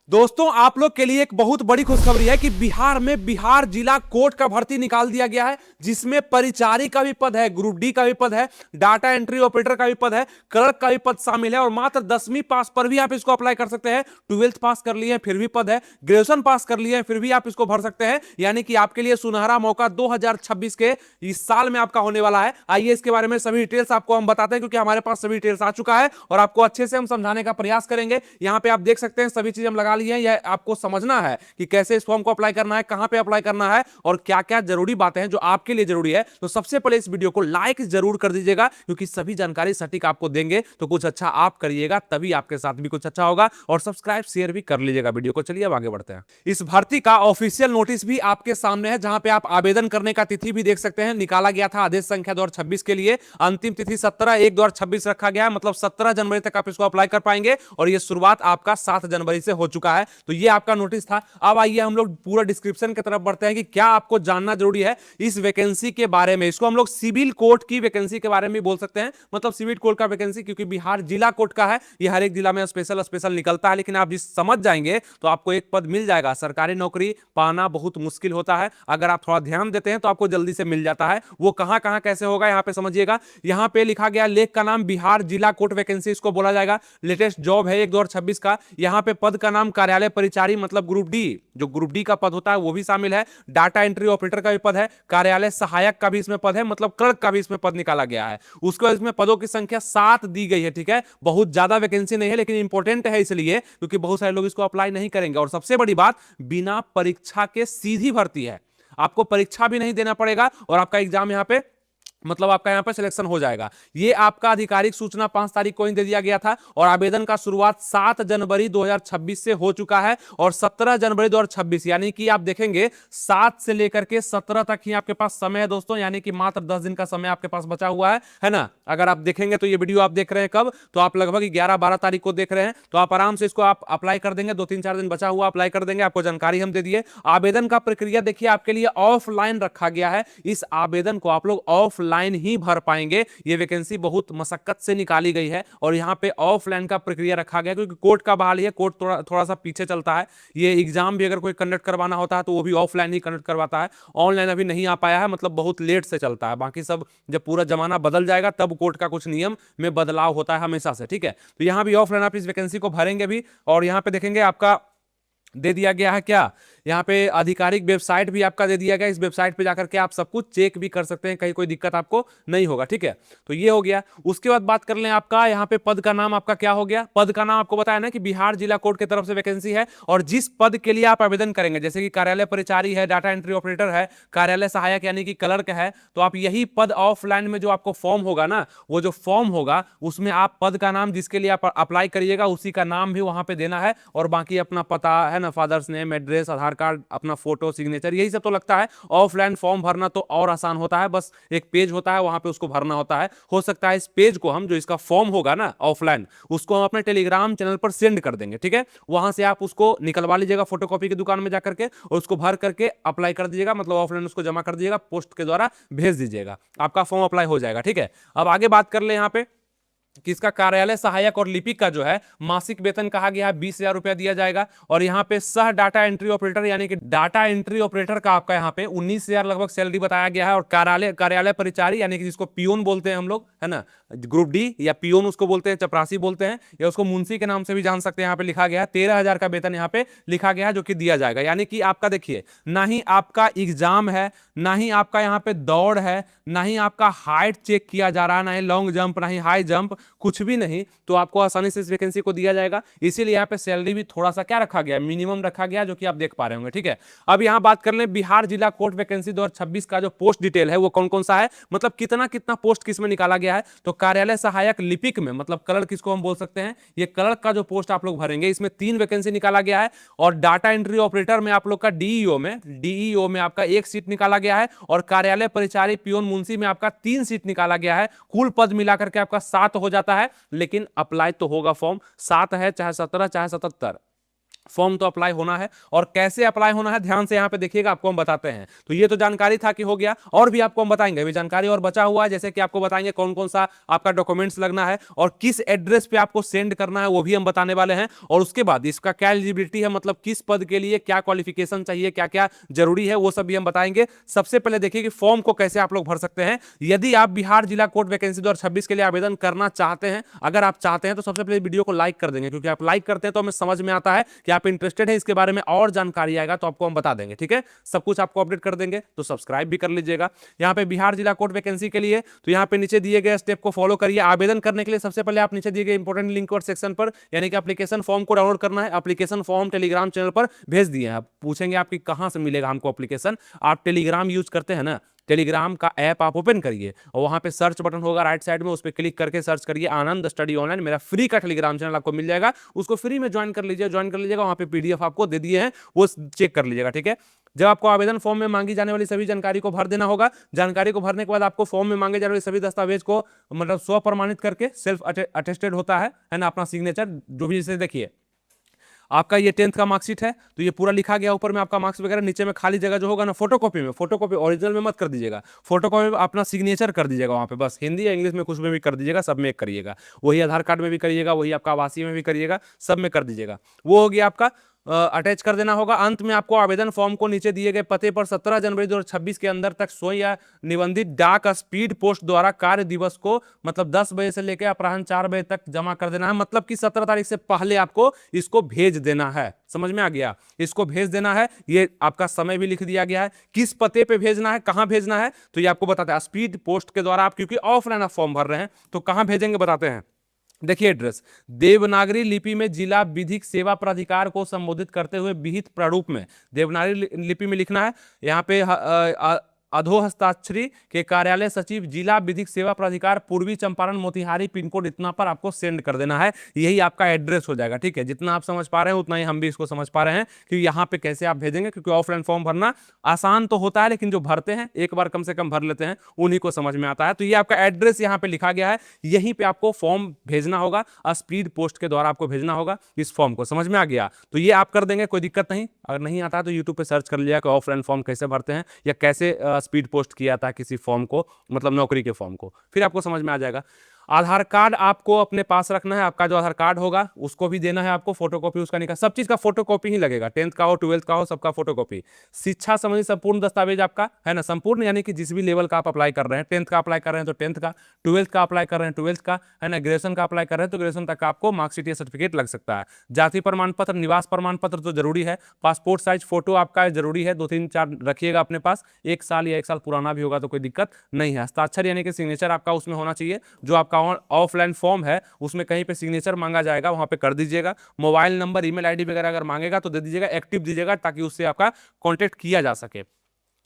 दोस्तों आप लोग के लिए एक बहुत बड़ी खुशखबरी है कि बिहार में बिहार जिला कोर्ट का भर्ती निकाल दिया गया है, जिसमें परिचारी का भी पद है, ग्रुप डी का भी पद है, डाटा एंट्री ऑपरेटर का भी पद है, क्लर्क का भी पद शामिल है। और मात्र 10वीं पास पर भी आप इसको अप्लाई कर सकते हैं। 12th पास कर लिए फिर भी पद है, ग्रेजुएशन पास कर लिए फिर भी आप इसको भर सकते हैं। यानी कि आपके लिए सुनहरा मौका 2026 के इस साल में आपका होने वाला है। आइए इसके बारे में सभी डिटेल्स आपको हम बताते हैं, क्योंकि हमारे पास सभी डिटेल्स आ चुका है और आपको अच्छे से हम समझाने का प्रयास करेंगे। यहां पे आप देख सकते हैं सभी चीज हम लगा लिए हैं। यह आपको समझना है कि कैसे इस फॉर्म को अप्लाई करना है, कहां पे अप्लाई करना है और क्या क्या जरूरी बातें हैं जो आपके लिए जरूरी है। तो सबसे पहले इस वीडियो को लाइक जरूर कर दीजिएगा, क्योंकि सभी जानकारी सटीक आपको देंगे। तो कुछ अच्छा आप करिएगा तभी आपके साथ भी कुछ अच्छा होगा। और सब्सक्राइब शेयर भी कर लीजिएगा वीडियो को। चलिए अब आगे बढ़ते हैं। इस भर्ती का ऑफिशियल नोटिस भी आपके सामने है, जहां पे आप आवेदन करने का तिथि भी देख सकते हैं। निकाला गया था आदेश संख्या 2026 के लिए। अंतिम तिथि 17/1/2026 रखा गया है, मतलब 17 जनवरी तक आप इसको अप्लाई कर पाएंगे। और ये शुरुआत आपका 7 जनवरी से हो चुका है। तो ये आपका नोटिस था। अब आइए हम लोग पूरा डिस्क्रिप्शन की तरफ बढ़ते हैं कि क्या आपको जानना जरूरी है इस वैकेंसी के बारे में। इसको हम लोग सिविल कोर्ट की वैकेंसी के बारे में बोल सकते हैं, मतलब सिविल कोर्ट का वैकेंसी, क्योंकि बिहार जिला कोर्ट का है। ये हर एक जिला में स्पेशल स्पेशल निकलता है, लेकिन आप जिस समझ जाएंगे तो आपको एक पद मिल जाएगा। सरकारी नौकरी पाना बहुत मुश्किल होता है, अगर आप थोड़ा ध्यान देते हैं तो आपको जल्दी से मिल जाता है। वो कहां कहां कैसे होगा यहां पे समझिएगा। यहां पे लिखा गया लेख का नाम बिहार जिला कोर्ट वैकेंसी इसको बोला जाएगा। लेटेस्ट जॉब है 1/2026 का। यहां पे पद का नाम कार्यालय परिचारी, मतलब ग्रुप डी, जो ग्रुप डी का पद होता है वो भी शामिल है। डाटा एंट्री ऑपरेटर का भी पद है। कार्यालय सहायक का भी इसमें पद है, मतलब क्लर्क का भी इसमें पद निकाला गया है। उसके बाद इसमें पदों की संख्या 7 दी गई है। ठीक है, बहुत ज्यादा वैकेंसी नहीं है, लेकिन इंपॉर्टेंट है इसलिए क्योंकि बहुत सारे लोग इसको अप्लाई नहीं करेंगे। और सबसे बड़ी बात, बिना परीक्षा के सीधी भर्ती है। आपको परीक्षा भी नहीं देना पड़ेगा और आपका एग्जाम यहां पे, मतलब आपका यहां पर सिलेक्शन हो जाएगा। ये आपका आधिकारिक सूचना 5 तारीख को ही दे दिया गया था। और आवेदन का शुरुआत 7 जनवरी 2026 से हो चुका है और 17 जनवरी 2026, यानी कि आप देखेंगे 7 से लेकर के 17 तक ही आपके पास समय है दोस्तों। यानी कि मात्र 10 दिन का समय आपके पास बचा हुआ है ना। अगर आप देखेंगे तो ये वीडियो आप देख रहे हैं कब, तो आप लगभग 11-12 तारीख को देख रहे हैं। तो आप आराम से इसको आप अप्लाई कर देंगे। 2-3-4 दिन बचा हुआ अप्लाई कर देंगे। आपको जानकारी हम दे दिए। आवेदन का प्रक्रिया देखिए आपके लिए ऑफलाइन रखा गया है। इस आवेदन को आप लोग ऑफलाइन ही भर पाएंगे। ये वैकेंसी बहुत मशक्कत से निकाली गई है और यहां पे ऑफलाइन का प्रक्रिया रखा गया, क्योंकि कोर्ट का बहाली है। कोर्ट थोड़ा सा पीछे चलता है। ये एग्जाम भी अगर कोई कंडक्ट करवाना होता है तो वो भी ऑफलाइन ही कंडक्ट करवाता है। ऑनलाइन अभी नहीं आ पाया है, मतलब बहुत लेट से चलता है। बाकी सब जब पूरा जमाना बदल जाएगा तब कोर्ट का कुछ नियम में बदलाव होता है हमेशा से। ठीक है, तो यहां भी ऑफलाइन आप इस वैकेंसी को भरेंगे भी। और यहां पे देखेंगे आपका दे दिया गया है क्या, यहाँ पे आधिकारिक वेबसाइट भी आपका दे दिया गया। इस वेबसाइट पे जाकर के आप सब कुछ चेक भी कर सकते हैं, कहीं कोई दिक्कत आपको नहीं होगा। ठीक है, तो ये हो गया। उसके बाद बात कर लें आपका यहाँ पे पद का नाम आपका क्या हो गया। पद का नाम आपको बताया ना कि बिहार जिला कोर्ट की तरफ से वैकेंसी है। और जिस पद के लिए आप आवेदन करेंगे, जैसे कि कार्यालय परिचारी है, डाटा एंट्री ऑपरेटर है, कार्यालय सहायक यानी कि क्लर्क है, तो आप यही पद ऑफलाइन में जो आपको फॉर्म होगा ना, वो जो फॉर्म होगा उसमें आप पद का नाम जिसके लिए आप अप्लाई करिएगा उसी का नाम भी वहां पे देना है। और बाकी अपना पता है ना, फादर्स नेम, एड्रेस, आधार कार्ड, अपना फोटो, सिग्नेचर, यही सब तो लगता है। ऑफलाइन फॉर्म भरना तो और आसान होता है, बस एक पेज होता है वहां पे उसको भरना होता है। हो सकता है इस पेज को हम, जो इसका फॉर्म होगा ना ऑफलाइन, उसको हम अपने टेलीग्राम चैनल पर सेंड कर देंगे। ठीक है, वहां से आप उसको निकलवा लीजिएगा फोटोकॉपी की दुकान में जाकर के और उसको भर करके अप्लाई कर दीजिएगा, मतलब ऑफलाइन उसको जमा कर दीजिएगा, पोस्ट के द्वारा भेज दीजिएगा, आपका फॉर्म अप्लाई हो जाएगा। ठीक है, अब आगे बात कर ले यहाँ पे कि इसका कार्यालय सहायक और लिपिक का जो है मासिक वेतन कहा गया है 20,000 रुपया दिया जाएगा। और यहाँ पे सह डाटा एंट्री ऑपरेटर यानी कि डाटा एंट्री ऑपरेटर का आपका यहाँ पे 19,000 लगभग सैलरी बताया गया है। और कार्यालय परिचारी यानी कि जिसको पियोन बोलते हैं हम लोग, है ना, ग्रुप डी या पियोन उसको बोलते हैं, चपरासी बोलते हैं, या उसको मुंशी के नाम से भी जान सकते हैं। यहाँ पे लिखा गया है 13,000 का वेतन यहाँ पे लिखा गया है, जो कि दिया जाएगा। यानी कि आपका देखिए, ना ही आपका एग्जाम है, ना ही आपका यहाँ पे दौड़ है, ना ही आपका हाइट चेक किया जा रहा है, ना ही लॉन्ग जंप, ना ही हाई जंप, कुछ भी नहीं। तो आपको आसानी से इस वैकेंसी को दिया जाएगा। इसीलिए यहाँ पे सैलरी भी थोड़ा सा क्या रखा गया, मिनिमम रखा गया, जो कि आप देख पा रहे होंगे। ठीक है, अब यहाँ बात कर लें बिहार जिला कोर्ट वैकेंसी 2026 का जो पोस्ट डिटेल है वो कौन कौन सा है, मतलब कितना कितना पोस्ट किसमें निकाला गया है। तो कार्यालय सहायक लिपिक में, मतलब क्लर्क किसको हम बोल सकते हैं, ये क्लर्क का जो पोस्ट आप लोग भरेंगे, इसमें 3 वैकेंसी निकाला गया है। और डाटा एंट्री ऑपरेटर में आप लोग का डीईओ में आपका 1 सीट निकाला गया है। और कार्यालय परिचारी पियोन मुंशी में आपका 3 सीट निकाला गया है। कुल पद मिलाकर के आपका 7 हो जाता है। लेकिन अप्लाई तो होगा फॉर्म, 7 है चाहे 17 चाहे 77। फॉर्म तो अप्लाई होना है, और कैसे अप्लाई होना है ध्यान से यहां पे देखिएगा, आपको हम बताते हैं। तो ये तो जानकारी था कि हो गया, और भी आपको हम बताएंगे, अभी जानकारी और बचा हुआ है, जैसे कि आपको बताएंगे कौन कौन सा आपका डॉक्यूमेंट्स लगना है और किस एड्रेस पे आपको सेंड करना है, वो भी हम बताने वाले हैं। और उसके बाद इसका क्या एलिजिबिलिटी है, मतलब किस पद के लिए क्या क्वालिफिकेशन चाहिए, क्या क्या जरूरी है, वो सब भी हम बताएंगे। सबसे पहले देखिए कि फॉर्म को कैसे आप लोग भर सकते हैं। यदि आप बिहार जिला कोर्ट वैकेंसी 2026 के लिए आवेदन करना चाहते हैं, अगर आप चाहते हैं तो सबसे पहले वीडियो को लाइक कर देंगे, क्योंकि आप लाइक करते हैं तो हमें समझ में आता है कि आप इंटरेस्टेड है इसके बारे में, और जानकारी आएगा तो आपको हम बता देंगे। ठीक है, सब कुछ आपको अपडेट कर देंगे, तो सब्सक्राइब भी कर लीजिएगा। यहाँ पे बिहार जिला कोर्ट वैकेंसी के लिए तो यहाँ पे नीचे दिए गए स्टेप को फॉलो करिए। आवेदन करने के लिए सबसे पहले आप नीचे दिए गए इंपॉर्टेंट लिंक और सेक्शन पर, यानी कि एप्लीकेशन फॉर्म को डाउनलोड करना है। एप्लीकेशन फॉर्म टेलीग्राम चैनल पर भेज दिए हैं। आप पूछेंगे आपकी कहां से मिलेगा हमको एप्लीकेशन, आप टेलीग्राम यूज करते हैं ना, टेलीग्राम का ऐप आप ओपन करिए और वहां पे सर्च बटन होगा राइट साइड में, उस पर क्लिक करके सर्च करिए आनंद स्टडी ऑनलाइन, मेरा फ्री का टेलीग्राम चैनल आपको मिल जाएगा, उसको फ्री में ज्वाइन कर लीजिए। ज्वाइन कर लीजिएगा, वहां पे पीडीएफ आपको दे दिए हैं, वो चेक कर लीजिएगा। ठीक है, जब आपको आवेदन फॉर्म में मांगी जाने वाली सभी जानकारी को भर देना होगा। जानकारी को भरने के बाद आपको फॉर्म में मांगे जाने वाले सभी दस्तावेज को मतलब स्व प्रमाणित करके, सेल्फ अटेस्टेड होता है ना, अपना सिग्नेचर जो भी, जैसे देखिए आपका ये 10th का मार्कशीट है तो ये पूरा लिखा गया ऊपर में आपका मार्क्स वगैरह, नीचे में खाली जगह जो होगा ना, फोटोकॉपी में, फोटोकॉपी ओरिजिनल में मत कर दीजिएगा, फोटोकॉपी में अपना सिग्नेचर कर दीजिएगा वहाँ पे, बस हिंदी या इंग्लिश में कुछ में भी कर दीजिएगा, सब में करिएगा। वही आधार कार्ड में भी करिएगा, वही आपका आवासीय में भी करिएगा, सब में कर दीजिएगा। वो हो गया आपका, अटैच कर देना होगा। अंत में आपको आवेदन फॉर्म को नीचे दिए गए पते पर 17 जनवरी 2026 के अंदर तक स्वयं या निबंधित डाक स्पीड पोस्ट द्वारा कार्य दिवस को मतलब 10 बजे से लेकर अपराह्न 4 बजे तक जमा कर देना है। मतलब कि 17 तारीख से पहले आपको इसको भेज देना है। समझ में आ गया, इसको भेज देना है। ये आपका समय भी लिख दिया गया है, किस पते पे भेजना है, कहां भेजना है, तो ये आपको बताता है। स्पीड पोस्ट के द्वारा आप, क्योंकि ऑफलाइन आप फॉर्म भर रहे हैं, तो कहां भेजेंगे बताते हैं। देखिए एड्रेस, देवनागरी लिपि में जिला विधिक सेवा प्राधिकार को संबोधित करते हुए विहित प्रारूप में देवनागरी लिपि में लिखना है। यहाँ पे अधो हस्ताक्षरी के कार्यालय सचिव जिला विधिक सेवा प्राधिकार पूर्वी चंपारण मोतिहारी पिन कोड इतना पर आपको सेंड कर देना है। यही आपका एड्रेस हो जाएगा। ठीक है, जितना आप समझ पा रहे हैं उतना ही हम भी इसको समझ पा रहे हैं कि यहाँ पे कैसे आप भेजेंगे, क्योंकि ऑफलाइन फॉर्म भरना आसान तो होता है, लेकिन जो भरते हैं एक बार कम से कम भर लेते हैं उन्हीं को समझ में आता है। तो ये आपका एड्रेस यहाँ पे लिखा गया है, यहीं पे आपको फॉर्म भेजना होगा, स्पीड पोस्ट के द्वारा आपको भेजना होगा इस फॉर्म को। समझ में आ गया, तो ये आप कर देंगे, कोई दिक्कत नहीं। अगर नहीं आता है तो यूट्यूब पे सर्च कर लिया कि ऑफलाइन फॉर्म कैसे भरते हैं या कैसे स्पीड पोस्ट किया था किसी फॉर्म को, मतलब नौकरी के फॉर्म को, फिर आपको समझ में आ जाएगा। आधार कार्ड आपको अपने पास रखना है। आपका जो आधार कार्ड होगा उसको भी देना है आपको, फोटोकॉपी उसका निकाल, सब चीज का फोटोकॉपी ही लगेगा, 10th का हो 12th का हो, सबका फोटोकॉपी। शिक्षा संबंधी संपूर्ण दस्तावेज आपका है ना, संपूर्ण यानी कि जिस भी लेवल का आप अप्लाई कर रहे हैं, 10th का अप्लाई कर रहे हैं तो 10th का, 12th का अप्लाई कर रहे हैं 12th का, है ना, ग्रेजुएशन का अप्लाई कर रहे हैं तो ग्रेजुएशन तक आपको मार्कशीट या सर्टिफिकेट लग सकता है। जाति प्रमाण पत्र, निवास प्रमाण पत्र तो जरूरी है। पासपोर्ट साइज फोटो आपका जरूरी है, 2-3-4 रखिएगा अपने पास, 1 साल या 1 साल पुराना भी होगा तो कोई दिक्कत नहीं है। हस्ताक्षर यानी कि सिग्नेचर आपका उसमें होना चाहिए, जो आपका ऑफलाइन फॉर्म है उसमें कहीं पे सिग्नेचर मांगा जाएगा, वहां पे कर दीजिएगा। मोबाइल नंबर, ईमेल आईडी वगैरह अगर मांगेगा तो दे दीजिएगा, एक्टिव दीजिएगा ताकि उससे आपका कांटेक्ट किया जा सके।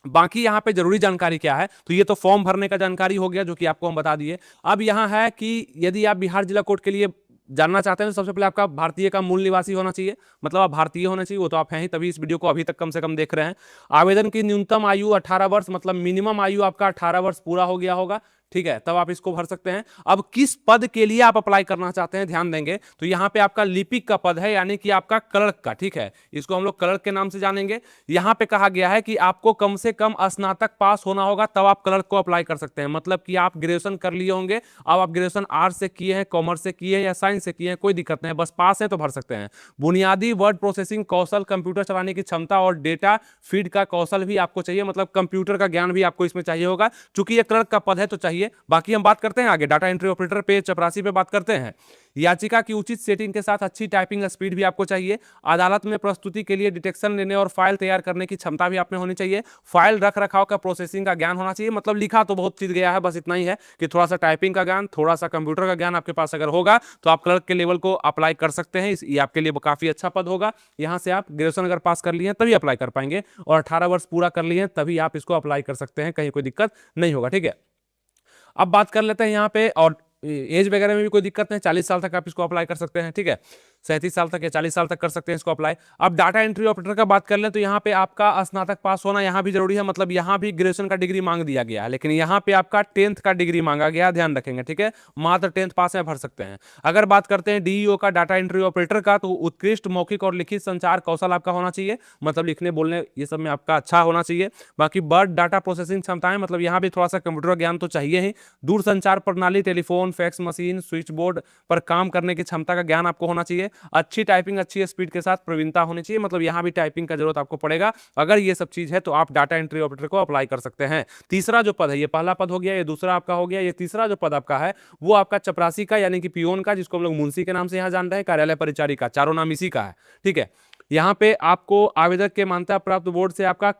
बाकी यहाँ पे जरूरी जानकारी क्या है, तो ये तो फॉर्म भरने का जानकारी हो गया जो कि आपको हम बता दिए। अब यहाँ है कि यदि आप बिहार जिला कोर्ट के लिए जानना चाहते हैं तो सबसे पहले आपका भारतीय का मूल निवासी होना चाहिए, मतलब आप भारतीय होना चाहिए, वो तो आप हैं ही, तभी इस वीडियो को अभी तक कम से कम देख रहे हैं। आवेदन की न्यूनतम आयु 18 वर्ष, मतलब मिनिमम आयु आपका 18 वर्ष पूरा हो गया होगा। ठीक है, तब आप इसको भर सकते हैं। अब किस पद के लिए आप अप्लाई करना चाहते हैं ध्यान देंगे, तो यहाँ पे आपका लिपिक का पद है, यानी कि आपका क्लर्क का। ठीक है, इसको हम लोग क्लर्क के नाम से जानेंगे। यहाँ पे कहा गया है कि आपको कम से कम स्नातक पास होना होगा, तब आप क्लर्क को अप्लाई कर सकते हैं। मतलब कि आप ग्रेजुएशन कर लिए होंगे, अब आप ग्रेजुएशन आर्ट्स से किए हैं, कॉमर्स से किए हैं या साइंस से किए हैं, कोई दिक्कत नहीं, बस पास है तो भर सकते हैं। बुनियादी वर्ड प्रोसेसिंग कौशल, कंप्यूटर चलाने की क्षमता और डेटा फीड का कौशल भी आपको चाहिए, मतलब कंप्यूटर का ज्ञान भी आपको इसमें चाहिए होगा, चूंकि ये क्लर्क का पद है तो चाहिए। बाकी हम बात करते हैं आगे, डाटा एंट्री ऑपरेटर पे, चपरासी पे बात करते हैं। याचिका की उचित सेटिंग के साथ अच्छी टाइपिंग स्पीड भी आपको चाहिए। अदालत में प्रस्तुति के लिए डिटेक्शन लेने और फाइल तैयार करने की क्षमता भी आप में होनी चाहिए। फाइल रख रखाव का प्रोसेसिंग का ज्ञान होना चाहिए, मतलब लिखा तो बहुत चीज गया है, बस इतना ही है कि थोड़ा सा टाइपिंग का ज्ञान, थोड़ा सा कंप्यूटर का ज्ञान आपके पास अगर होगा तो आप क्लर्क के लेवल को अप्लाई कर सकते हैं। ये आपके लिए काफी अच्छा पद होगा। यहाँ से आप ग्रेजुएशन अगर पास कर लिए हैं तभी अप्लाई कर पाएंगे, और 18 वर्ष पूरा कर लिए हैं तभी आप इसको अप्लाई कर सकते हैं, कहीं कोई दिक्कत नहीं होगा। ठीक है, अब बात कर लेते हैं यहाँ पे, और एज वगैरह में भी कोई दिक्कत नहीं, 40 साल तक आप इसको अप्लाई कर सकते हैं। ठीक है, 37 साल तक या 40 साल तक कर सकते हैं इसको अप्लाई। अब डाटा एंट्री ऑपरेटर का बात कर लें तो यहाँ पे आपका स्नातक पास होना यहाँ भी जरूरी है, मतलब यहाँ भी ग्रेजुएशन का डिग्री मांग दिया गया है, लेकिन यहाँ पे आपका 10th का डिग्री मांगा गया, ध्यान रखेंगे, ठीक है। मात्र 10th पास में भर सकते हैं। अगर बात करते हैं डीईओ का, डाटा एंट्री ऑपरेटर का, तो उत्कृष्ट मौखिक और लिखित संचार कौशल आपका होना चाहिए, मतलब लिखने बोलने ये सब में आपका अच्छा होना चाहिए। बाकी बर्ड डाटा प्रोसेसिंग क्षमताएं, मतलब यहाँ भी थोड़ा सा कंप्यूटर ज्ञान तो चाहिए ही। दूर संचार प्रणाली, telephone, fax machine, switch board पर काम करने की क्षमता का ज्ञान आपको होना चाहिए। अच्छी टाइपिंग, अच्छी स्पीड के साथ प्रवीणता होनी चाहिए, मतलब यहाँ भी टाइपिंग का जरूरत आपको पड़ेगा। अगर ये सब चीज है तो आप डाटा एंट्री ऑपरेटर को अप्लाई कर सकते हैं। तीसरा जो पद है, ये पहला पद हो गया, ये दूसरा आपका हो गया, ये तीसरा जो पद आपका है वो आपका चपरासी का यानी कि पियोन का, जिसको हम लोग मुंशी के नाम से यहाँ जान रहे हैं, कार्यालय परिचारी का, चारों नाम इसी का है, ठीक है। यहाँ पे आपको आवेदक के मान्यता प्राप्त बोर्ड से आपका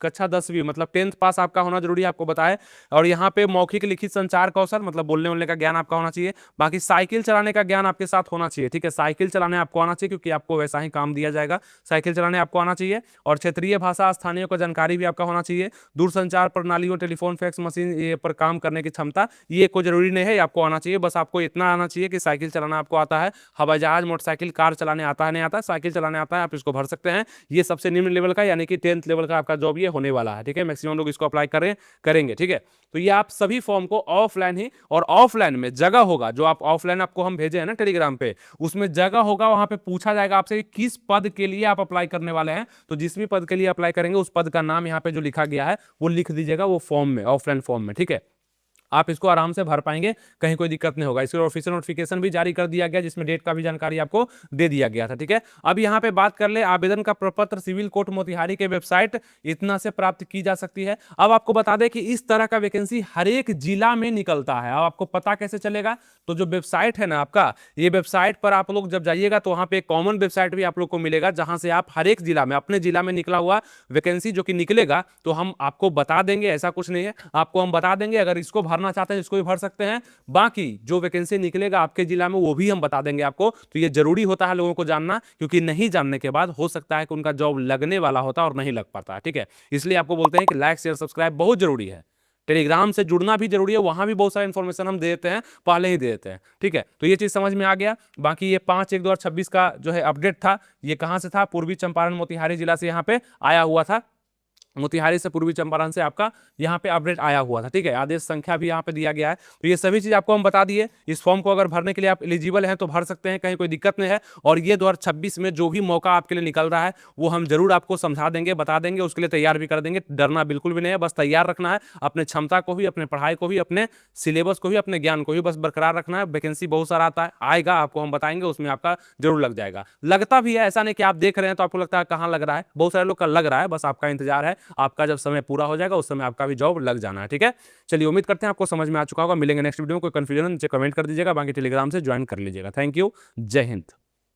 कक्षा 10वीं मतलब 10th पास आपका होना जरूरी है, आपको बताए। और यहाँ पे मौखिक लिखित संचार कौशल, मतलब बोलने बोलने का ज्ञान आपका होना चाहिए। बाकी साइकिल चलाने का ज्ञान आपके साथ होना चाहिए, ठीक है। साइकिल चलाने आपको आना चाहिए क्योंकि आपको वैसा ही काम दिया जाएगा, साइकिल चलाने आपको आना चाहिए। और क्षेत्रीय भाषा, स्थानीय को जानकारी भी आपका होना चाहिए। दूरसंचार प्रणालियों, टेलीफोन, फैक्स मशीन ये पर काम करने की क्षमता, ये कोई जरूरी नहीं है, आपको आना चाहिए। बस आपको इतना आना चाहिए कि साइकिल चलाना आपको आता है, हवाई जहाज, मोटरसाइकिल, कार चलाने आता है, नहीं आता, साइकिल चलाने आता है, आप इसको भर सकते हैं। ये सबसे निम्न लेवल का यानी कि 10th लेवल का आपका जॉब ये होने वाला है, ठीक है। मैक्सिमम लोग इसको अप्लाई करेंगे, ठीक है। तो ये आप सभी फॉर्म को ऑफलाइन ही, और ऑफलाइन में जगह होगा, जो आप ऑफलाइन आपको हम भेजे हैं ना टेलीग्राम पे, उसमें जगह होगा, वहां पे पूछा जाएगा आपसे किस पद के लिए आप अप्लाई करने वाले हैं। तो जिस भी पद के लिए अप्लाई करेंगे उस पद का नाम यहाँ पे जो लिखा गया है वो लिख दीजिएगा वो फॉर्म में, ऑफलाइन फॉर्म में, ठीक है। आप इसको आराम से भर पाएंगे, कहीं कोई दिक्कत नहीं होगा। इसके ऑफिशियल नोटिफिकेशन भी जारी कर दिया गया जिसमें डेट का भी जानकारी आपको दे दिया गया था, ठीक है। अब यहाँ पे बात कर ले आवेदन का प्रपत्र सिविल कोर्ट मोतिहारी के वेबसाइट इतना से प्राप्त की जा सकती है। अब आपको बता दें कि इस तरह का वैकेंसी हर एक जिला में निकलता है। अब आपको पता कैसे चलेगा, तो जो वेबसाइट है ना आपका, ये वेबसाइट पर आप लोग जब जाइएगा तो वहां पे एक कॉमन वेबसाइट भी आप लोग को मिलेगा, जहां से आप हर एक जिला में, अपने जिला में निकला हुआ वैकेंसी जो कि निकलेगा तो हम आपको बता देंगे। ऐसा कुछ नहीं है, आपको हम बता देंगे। अगर इसको भरना चाहते हैं इसको भी भर सकते हैं, बाकी जो वैकेंसी निकलेगा आपके जिला में वो भी हम बता देंगे आपको। तो ये जरूरी होता है लोगों को जानना, क्योंकि नहीं जानने के बाद हो सकता है कि उनका जॉब लगने वाला होता और नहीं लग पाता, ठीक है। इसलिए आपको बोलते हैं कि लाइक शेयर सब्सक्राइब बहुत जरूरी है, टेलीग्राम से जुड़ना भी जरूरी है, वहां भी बहुत सारा इंफॉर्मेशन हम दे देते हैं, पहले ही दे देते हैं, ठीक है। तो ये चीज समझ में आ गया। बाकी ये 5/1/2026 का जो है अपडेट था, ये कहां से था, पूर्वी चंपारण मोतिहारी जिला से यहाँ पे आया हुआ था। मोतिहारी से पूर्वी चंपारण से आपका यहाँ पे अपडेट आया हुआ था, ठीक है। आदेश संख्या भी यहाँ पे दिया गया है। तो ये सभी चीज आपको हम बता दिए। इस फॉर्म को अगर भरने के लिए आप एलिजिबल हैं तो भर सकते हैं, कहीं कोई दिक्कत नहीं है। और ये 2026 में जो भी मौका आपके लिए निकल रहा है वो हम जरूर आपको समझा देंगे, बता देंगे, उसके लिए तैयार भी कर देंगे। डरना बिल्कुल भी नहीं है, बस तैयार रखना है अपने क्षमता को भी, अपने पढ़ाई को भी, अपने सिलेबस को भी, अपने ज्ञान को भी बस बरकरार रखना है। वैकेंसी बहुत सारा आता है, आएगा, आपको हम बताएंगे, उसमें आपका जरूर लग जाएगा। लगता भी है, ऐसा नहीं कि आप देख रहे हैं तो आपको लगता है कहाँ लग रहा है, बहुत सारे लोग का लग रहा है, बस आपका इंतजार है। आपका जब समय पूरा हो जाएगा उस समय आपका भी जॉब लग जाना है, ठीक है। चलिए उम्मीद करते हैं आपको समझ में आ चुका होगा। मिलेंगे नेक्स्ट वीडियो में, कोई कंफ्यूजन नीचे कमेंट कर दीजिएगा, बाकी टेलीग्राम से ज्वाइन कर लीजिएगा। थैंक यू, जय हिंद।